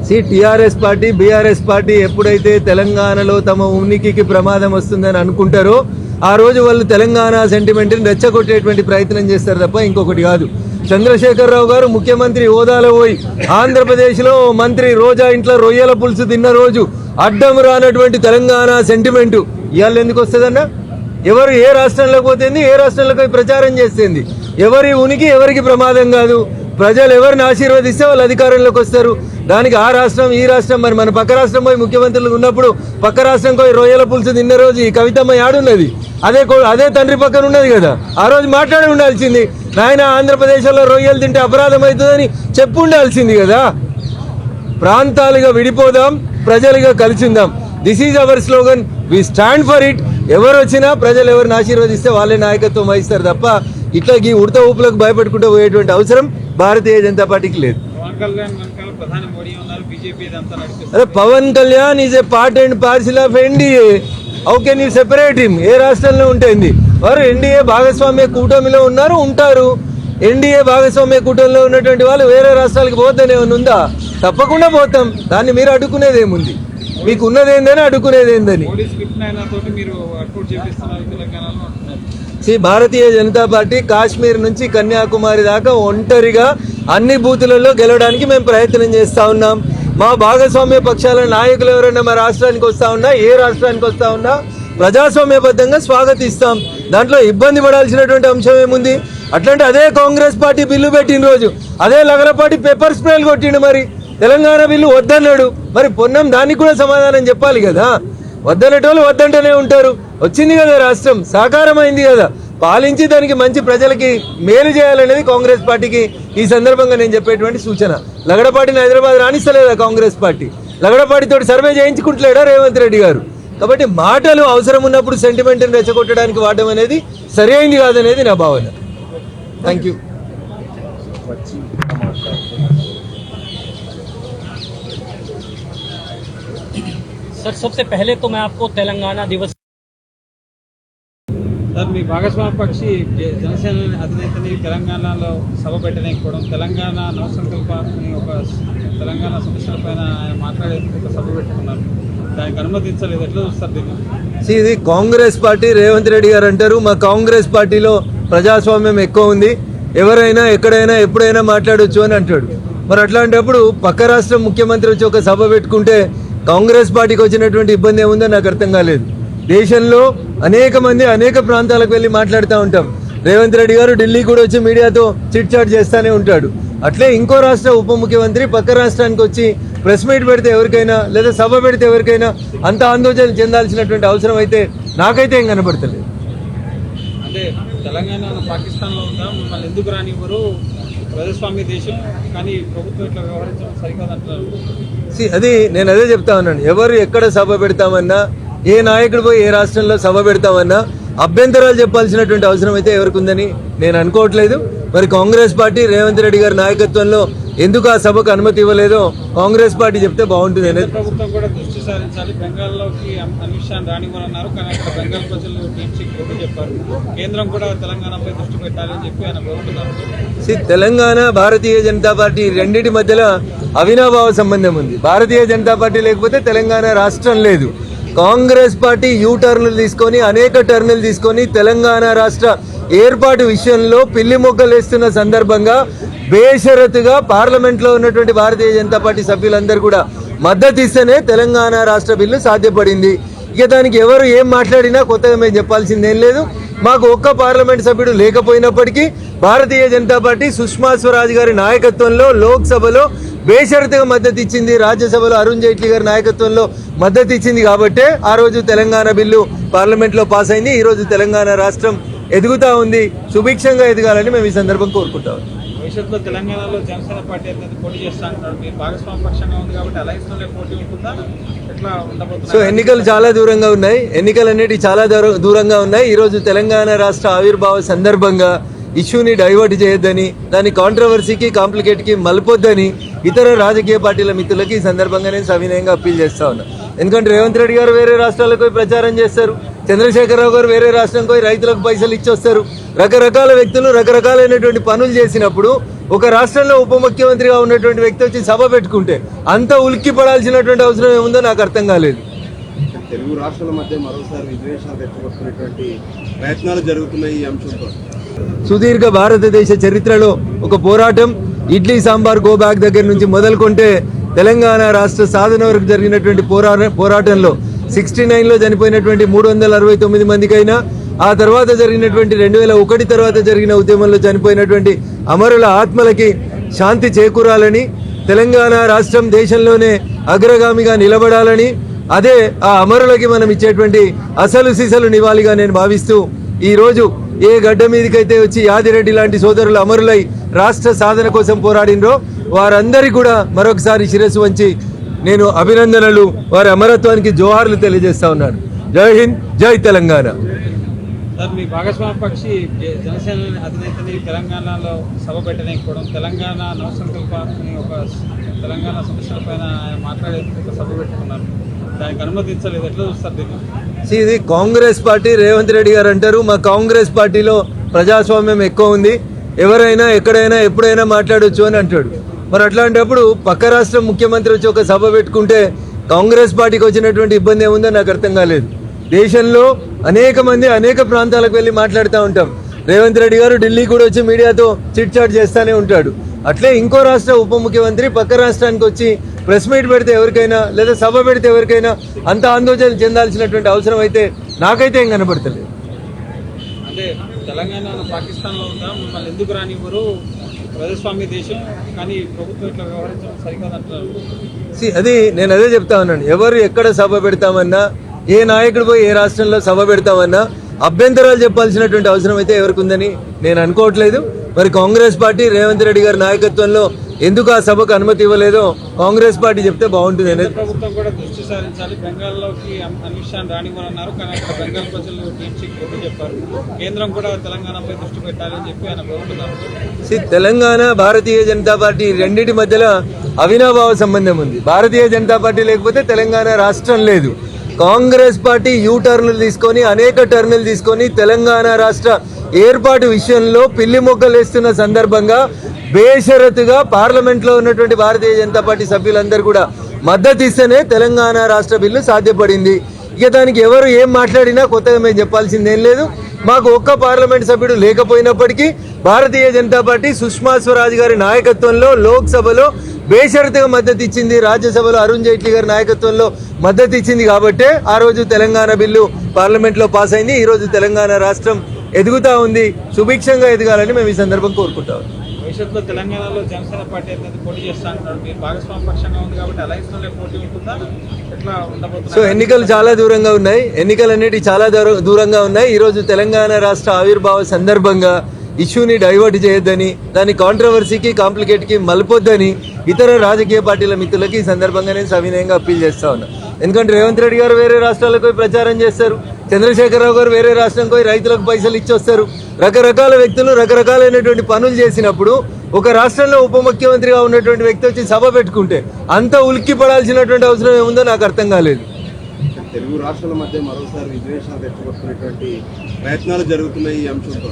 TRS party BRS party ఎప్పుడైతే తెలంగాణలో తమ ఉనికికి ప్రమాదం వస్తుందని అనుకుంటారో ఆ రోజు వాళ్ళు తెలంగాణ సెంటిమెంట్ని రెచ్చగొట్టేటువంటి ప్రయత్నం చేస్తారు తప్ప ఇంకొకటి కాదు. చంద్రశేఖరరావు గారు ముఖ్యమంత్రి హోదాలో పోయి ఆంధ్రప్రదేశ్లో మంత్రి రోజా ఇంట్లో రొయ్యల పులుసు తిన్న రోజు అడ్డం రానటువంటి తెలంగాణ సెంటిమెంటు ఇవాళ ఎందుకు వస్తుందన్న? ఎవరు ఏ రాష్ట్రంలోకి పోతుంది, ఏ రాష్ట్రంలోకి ప్రచారం చేస్తుంది? ఎవరి ఉనికి ఎవరికి ప్రమాదం కాదు. ప్రజలు ఎవరిని ఆశీర్వదిస్తే వాళ్ళు అధికారంలోకి వస్తారు. దానికి ఆ రాష్ట్రం ఈ రాష్ట్రం, మరి మన పక్క రాష్ట్రం పోయి ముఖ్యమంత్రులు ఉన్నప్పుడు పక్క రాష్ట్రం పోయి రొయ్యల పులుసు తిన్న రోజు ఈ కవితమ్మ యాడున్నది? అదే తండ్రి పక్కన ఉన్నది కదా. ఆ రోజు మాట్లాడి ఉండాల్సింది, నాయన ఆంధ్రప్రదేశ్లో రొయ్యలు తింటే అపరాధం అవుతుందని చెప్పు ఉండాల్సింది కదా. ప్రాంతాలుగా విడిపోదాం, ప్రజలుగా కలిసిందాం. This is our slogan, we stand for it. ఎవరు వచ్చినా ప్రజలు ఎవరిని ఆశీర్వదిస్తే వాళ్ళే నాయకత్వం వహిస్తారు తప్ప ఇట్లా ఈ ఉడత ఊపులకు భయపడుకుంటూ పోయేటువంటి అవసరం భారతీయ జనతా పార్టీకి లేదు. అదే Pawan Kalyan is a part and parcel of NDA. How can you separate him? ఏ రాష్ట్రంలో ఉంటుంది? వారు ఎన్డీఏ భాగస్వామ్య కూటమిలో ఉన్నారు, ఉంటారు. ఎన్డీఏ భాగస్వామ్య కూటమిలో ఉన్నటువంటి వాళ్ళు వేరే రాష్ట్రాలకు పోతేనే ఉందా? తప్పకుండా పోతాం. దాన్ని మీరు అడ్డుకునేది ఏముంది? మీకు ఉన్నదేందని అడ్డుకునేది ఏందని? భారతీయ జనతా పార్టీ కాశ్మీర్ నుంచి కన్యాకుమారి దాకా ఒంటరిగా అన్ని బూతులలో గెలవడానికి మేము ప్రయత్నం చేస్తా ఉన్నాం. మా భాగస్వామ్య పక్షాల నాయకులు ఎవరైనా మా రాష్ట్రానికి వస్తా ఉన్నా, ఏ రాష్ట్రానికి వస్తా ఉన్నా ప్రజాస్వామ్యబద్ధంగా స్వాగతిస్తాం. దాంట్లో ఇబ్బంది పడాల్సినటువంటి అంశం ఏముంది? అట్లాంటి అదే కాంగ్రెస్ పార్టీ బిల్లు పెట్టిన రోజు అదే లగలపాటి పెప్పర్ స్ప్రేలు కొట్టిండు. మరి తెలంగాణ బిల్లు వద్దన్నాడు. మరి పొన్నం దానికి కూడా సమాధానం చెప్పాలి కదా. వద్దనేటోళ్ళు వద్దంటూనే ఉంటారు. వచ్చింది కదా రాష్ట్రం, సాకారం అయింది కదా, పాలించి దానికి మంచి ప్రజలకి మేలు చేయాలనేది కాంగ్రెస్ పార్టీకి ఈ సందర్భంగా నేను చెప్పేటువంటి సూచన. లగడపాటిని హైదరాబాద్ రాణిస్తలేదా కాంగ్రెస్ పార్టీ? లగడపాటితో సర్వే చేయించుకుంటలేడా రేవంత్ రెడ్డి గారు? కాబట్టి మాటలు అవసరం ఉన్నప్పుడు సెంటిమెంట్ని రెచ్చగొట్టడానికి వాడడం అనేది సరి అయింది కాదనేది నా భావన. Thank you. सर सबसे पहले तो मैं आपको तेलंगाना दिवस సార్ మీ భాగస్వామ్య పక్షి జనసేన అధినేతని తెలంగాణలో సభ పెట్టలేకపోవడం, తెలంగాణ నవసంకల్పాన్ని ఒక తెలంగాణ సమస్యలపైన ఆయన మాట్లాడే ఒక సభ పెట్టుకున్నారు, దానికి అనుమతించలేదు. ఎట్లా చూస్తారు దీన్ని? ఇది కాంగ్రెస్ పార్టీ. రేవంత్ రెడ్డి గారు అంటారు మా కాంగ్రెస్ పార్టీలో ప్రజాస్వామ్యం ఎక్కువ ఉంది, ఎవరైనా ఎక్కడైనా ఎప్పుడైనా మాట్లాడొచ్చు అని అంటాడు. మరి అట్లాంటప్పుడు పక్క రాష్ట్రం ముఖ్యమంత్రి వచ్చి ఒక సభ పెట్టుకుంటే కాంగ్రెస్ పార్టీకి వచ్చినటువంటి ఇబ్బంది ఏముందో నాకు అర్థం కాలేదు. దేశంలో అనేక మంది అనేక ప్రాంతాలకు వెళ్ళి మాట్లాడుతూ ఉంటాం. రేవంత్ రెడ్డి గారు ఢిల్లీ కూడా వచ్చి మీడియాతో చిట్ చాట్ చేస్తూనే ఉంటాడు. అట్లే ఇంకో రాష్ట్ర ఉప ముఖ్యమంత్రి పక్క రాష్ట్రానికి వచ్చి ప్రెస్ మీట్ పెడితే ఎవరికైనా లేదా సభ పెడితే ఎవరికైనా అంత ఆందోళన చెందాల్సినటువంటి అవసరం అయితే నాకైతే ఏం కనబడతలేదు. అంటే తెలంగాణ పాకిస్తాన్లో ఉందా, మిమ్మల్ని ఎందుకు రానివ్వరు, ప్రజాస్వామ్య దేశం కానీ ప్రభుత్వం ఇట్లా వ్యవహరించడం సరికాదంటున్నారు. అది నేను అదే చెప్తా ఉన్నాను. ఎవరు ఎక్కడ సభ పెడతామన్నా, ఏ నాయకుడు పోయి ఏ రాష్ట్రంలో సభ పెడతామన్నా అభ్యంతరాలు చెప్పాల్సినటువంటి అవసరం అయితే ఎవరికి ఉందని నేను అనుకోవట్లేదు. మరి కాంగ్రెస్ పార్టీ రేవంత్ రెడ్డి గారి నాయకత్వంలో ఎందుకు ఆ సభకు అనుమతి ఇవ్వలేదో కాంగ్రెస్ పార్టీ చెప్తే బాగుంటుంది అనేది. ప్రభుత్వం కూడా దృష్టి సారించాలి, బెంగాల్లోకి అమిత్ షా రానివ్వనన్నారు, కానీ అక్కడ బెంగాల్ ప్రజలు టీమ్సీకి ఒకటి చెప్పారు. కేంద్రం కూడా తెలంగాణపై దృష్టి పెట్టాలని చెప్పి ఆయన కోరుతున్నారు. తెలంగాణ భారతీయ జనతా పార్టీ రెండింటి మధ్యలో అవినాభావ సంబంధం ఉంది. భారతీయ జనతా పార్టీ లేకపోతే తెలంగాణ రాష్ట్రం లేదు. కాంగ్రెస్ పార్టీ యూటర్న్లు తీసుకొని అనేక టర్నులు తీసుకొని తెలంగాణ రాష్ట్ర ఏర్పాటు విషయంలో పిల్లి మొగ్గలు వేస్తున్న సందర్భంగా బేషరతుగా పార్లమెంట్లో ఉన్నటువంటి భారతీయ జనతా పార్టీ సభ్యులందరూ కూడా మద్దతు ఇస్తేనే తెలంగాణ రాష్ట్ర బిల్లు సాధ్యపడింది. ఇక దానికి ఎవరు ఏం మాట్లాడినా కొత్తగా మేము చెప్పాల్సిందేం లేదు. మాకు ఒక్క పార్లమెంట్ సభ్యుడు లేకపోయినప్పటికీ భారతీయ జనతా పార్టీ సుష్మా స్వరాజ్ గారి నాయకత్వంలో లోక్సభలో బేషరతుగా మద్దతు ఇచ్చింది, రాజ్యసభలో అరుణ్ జైట్లీ గారి నాయకత్వంలో మద్దతు ఇచ్చింది. కాబట్టే ఆ రోజు తెలంగాణ బిల్లు పార్లమెంట్లో పాస్ అయింది. ఈ రోజు తెలంగాణ రాష్ట్రం ఎదుగుతా ఉంది, సుభిక్షంగా ఎదగాలని మేము ఈ సందర్భం కోరుకుంటాం. భవిష్యత్తులో తెలంగాణలో జనసేన పార్టీ అనేది పోటీ చేస్తా అంటున్నారు. మీరు భాగస్వామ్య పక్షంగా ఉంది కాబట్టి అలయన్స్లో పోటీ ఉంటుందా, ఎట్లా ఉండబోతుంది? సో ఎన్నికలు చాలా దూరంగా ఉన్నాయి, ఎన్నికలు అనేవి చాలా దూరంగా ఉన్నాయి. ఈరోజు తెలంగాణ రాష్ట్ర ఆవిర్భావ సందర్భంగా ఇష్యూని డైవర్ట్ చేయొద్దని, దాని కాంట్రవర్సీకి కాంప్లికేట్కి మలపొద్దని ఇతర రాజకీయ పార్టీల మిత్రులకి ఈ సందర్భంగా నేను సవినయంగా అప్పీల్ చేస్తా ఉన్నా. ఎందుకంటే రేవంత్ రెడ్డి గారు వేరే రాష్ట్రాలకు పోయి ప్రచారం చేస్తారు, చంద్రశేఖరరావు గారు వేరే రాష్ట్రం పోయి రైతులకు పైసలు ఇచ్చొస్తారు. రకరకాల వ్యక్తులు రకరకాలైనటువంటి పనులు చేసినప్పుడు ఒక రాష్ట్రంలో ఉప ముఖ్యమంత్రిగా ఉన్నటువంటి వ్యక్తి వచ్చి సభ పెట్టుకుంటే అంత ఉలిక్కి పడాల్సినటువంటి అవసరం ఏముందో నాకు అర్థం కాలేదు. తెలుగు రాష్ట్రాల మధ్య మరోసారి విద్వేషాలు రెచ్చగొట్టుకునేటువంటి ప్రయత్నాలు జరుగుతున్నాయి ఈ అంశంతో. సుదీర్ఘ భారతదేశ చరిత్రలో ఒక పోరాటం ఇడ్లీ సాంబార్ గో బ్యాక్ దగ్గర నుంచి మొదలుకొంటే తెలంగాణ రాష్ట్ర సాధన వరకు జరిగినటువంటి పోరాటంలో 69లో చనిపోయినటువంటి 369 మందికైనా, ఆ తర్వాత జరిగినటువంటి 2001 తర్వాత జరిగిన ఉద్యమంలో చనిపోయినటువంటి అమరుల ఆత్మలకి శాంతి చేకూరాలని, తెలంగాణ రాష్ట్రం దేశంలోనే అగ్రగామిగా నిలబడాలని, అదే ఆ అమరులకి మనం ఇచ్చేటువంటి అసలు సిసలు నివాళిగా నేను భావిస్తూ ఈ రోజు ఏ గడ్డ మీదకైతే వచ్చి యాదిరెడ్డి లాంటి సోదరులు అమరులై రాష్ట్ర సాధన కోసం పోరాడినరో వారందరికీ కూడా మరొకసారి శిరస్సు వంచి నేను అభినందనలు, వారి అమరత్వానికి జోహార్లు తెలియజేస్తా ఉన్నాను. జై హింద్, జై తెలంగాణ. సార్, మీ భాగస్వామ్య పక్షి జనసేన అధినేతని తెలంగాణలో సభ పెట్టలేకపోవడం, తెలంగాణ నవసంకల్పాన్ని ఒక తెలంగాణ సమస్యలపైన ఆయన మాట్లాడే ఒక సభ పెట్టుకున్నారు, దానికి అనుమతించలేదు. ఎట్లా చూస్తారు దీన్ని? ఇది కాంగ్రెస్ పార్టీ. రేవంత్ రెడ్డి గారు అంటారు మా కాంగ్రెస్ పార్టీలో ప్రజాస్వామ్యం ఎక్కువ ఉంది, ఎవరైనా ఎక్కడైనా ఎప్పుడైనా మాట్లాడొచ్చు అని అంటాడు. మరి అట్లాంటప్పుడు పక్క రాష్ట్రం ముఖ్యమంత్రి వచ్చి ఒక సభ పెట్టుకుంటే కాంగ్రెస్ పార్టీకి వచ్చినటువంటి ఇబ్బంది ఏముందో నాకు అర్థం కాలేదు. దేశంలో అనేక మంది అనేక ప్రాంతాలకు వెళ్ళి మాట్లాడుతూ ఉంటాం. రేవంత్ రెడ్డి గారు ఢిల్లీ కూడా వచ్చి మీడియాతో చిట్ చాట్ చేస్తూనే ఉంటాడు. అట్లే ఇంకో రాష్ట్ర ఉప ముఖ్యమంత్రి పక్క రాష్ట్రానికి వచ్చి ప్రెస్ మీట్ పెడితే ఎవరికైనా లేదా సభ పెడితే ఎవరికైనా అంత ఆందోళన చెందాల్సినటువంటి అవసరం అయితే నాకైతే ఏం కనబడతలేదు. అంటే తెలంగాణ పాకిస్తాన్లో ఉందా, మిమ్మల్ని ఎందుకు రానివ్వరు, ప్రజాస్వామ్య దేశం కానీ ప్రభుత్వం ఇట్లా వ్యవహరించడం సరికాదంటారు. అది నేను అదే చెప్తా ఉన్నాను. ఎవరు ఎక్కడ సభ పెడతామన్నా, ఏ నాయకుడు పోయి ఏ రాష్ట్రంలో సభ పెడతామన్నా అభ్యంతరాలు చెప్పాల్సినటువంటి అవసరం అయితే ఎవరికి ఉందని నేను అనుకోవట్లేదు. మరి కాంగ్రెస్ పార్టీ రేవంత్ రెడ్డి గారి నాయకత్వంలో ఎందుకు ఆ సభకు అనుమతి ఇవ్వలేదో కాంగ్రెస్ పార్టీ చెప్తే బాగుంటుంది అనేది. ప్రభుత్వం కూడా దృష్టి సారించాలి, బెంగాల్లోకి అమిత్ షా రానివ్వరన్నారు, కానీ అక్కడ బెంగాల్ ప్రజలు టీమ్సీకి కొద్ది చెప్పారు. కేంద్రం కూడా తెలంగాణపై దృష్టి పెట్టాలని చెప్పి ఆయన కోరుతున్నారు. తెలంగాణ భారతీయ జనతా పార్టీ రెండింటి మధ్యలో అవినాభావ సంబంధం ఉంది. భారతీయ జనతా పార్టీ లేకపోతే తెలంగాణ రాష్ట్రం లేదు. కాంగ్రెస్ పార్టీ టర్నులు తీసుకొని అనేక టర్నులు తీసుకొని తెలంగాణ రాష్ట్ర ఏర్పాటు విషయంలో పిల్లి మొగ్గలు వేస్తున్న సందర్భంగా బేషరతుగా పార్లమెంట్లో ఉన్నటువంటి భారతీయ జనతా పార్టీ సభ్యులందరూ కూడా మద్దతు ఇస్తేనే తెలంగాణ రాష్ట్ర బిల్లు సాధ్యపడింది. ఇక దానికి ఎవరు ఏం మాట్లాడినా కొత్తగా మేము చెప్పాల్సిందేం లేదు. మాకు ఒక్క పార్లమెంట్ సభ్యుడు లేకపోయినప్పటికీ భారతీయ జనతా పార్టీ సుష్మా స్వరాజ్ గారి నాయకత్వంలో లోక్సభలో బేషరతుగా మద్దతు ఇచ్చింది, రాజ్యసభలో అరుణ్ జైట్లీ గారి నాయకత్వంలో మద్దతు ఇచ్చింది. కాబట్టే ఆ రోజు తెలంగాణ బిల్లు పార్లమెంట్లో పాస్ అయింది. ఈ రోజు తెలంగాణ రాష్ట్రం ఎదుగుతా ఉంది, సుభిక్షంగా ఎదగాలని మేము ఈ సందర్భం కోరుకుంటాం. భవిష్యత్తులో తెలంగాణలో జనసేన పార్టీ అయితే పోటీ చేస్తా అంటున్నారు. మీరు భాగస్వామ్య పక్షంగా ఉంది కాబట్టి అలయన్స్లో పోటీ ఉంటుందా, ఎట్లా ఉండబోతుంది? సో ఎన్నికలు చాలా దూరంగా ఉన్నాయి, ఎన్నికలు అనేవి చాలా దూరంగా ఉన్నాయి. ఈరోజు తెలంగాణ రాష్ట్ర ఆవిర్భావ సందర్భంగా ఇష్యూని డైవర్ట్ చేయొద్దని, దాని కాంట్రవర్సీకి కాంప్లికేట్కి మలపొద్దని ఇతర రాజకీయ పార్టీల మిత్రులకి ఈ సందర్భంగా నేను సవినయంగా అప్పీల్ చేస్తా ఉన్నా. ఎందుకంటే రేవంత్ రెడ్డి గారు వేరే రాష్ట్రాలకు పోయి ప్రచారం చేస్తారు, చంద్రశేఖరరావు గారు వేరే రాష్ట్రం పోయి రైతులకు పైసలు ఇచ్చొస్తారు. రకరకాల వ్యక్తులు రకరకాలైనటువంటి పనులు చేసినప్పుడు ఒక రాష్ట్రంలో ఉప ముఖ్యమంత్రిగా ఉన్నటువంటి వ్యక్తి వచ్చి సభ పెట్టుకుంటే అంత ఉలిక్కి పడాల్సినటువంటి అవసరం ఏముందో నాకు అర్థం కాలేదు. తెలుగు రాష్ట్రాల మధ్య మరోసారి విద్వేషాలు రెచ్చగొట్టుకునేటువంటి ప్రయత్నాలు జరుగుతున్నాయి ఈ అంశంతో.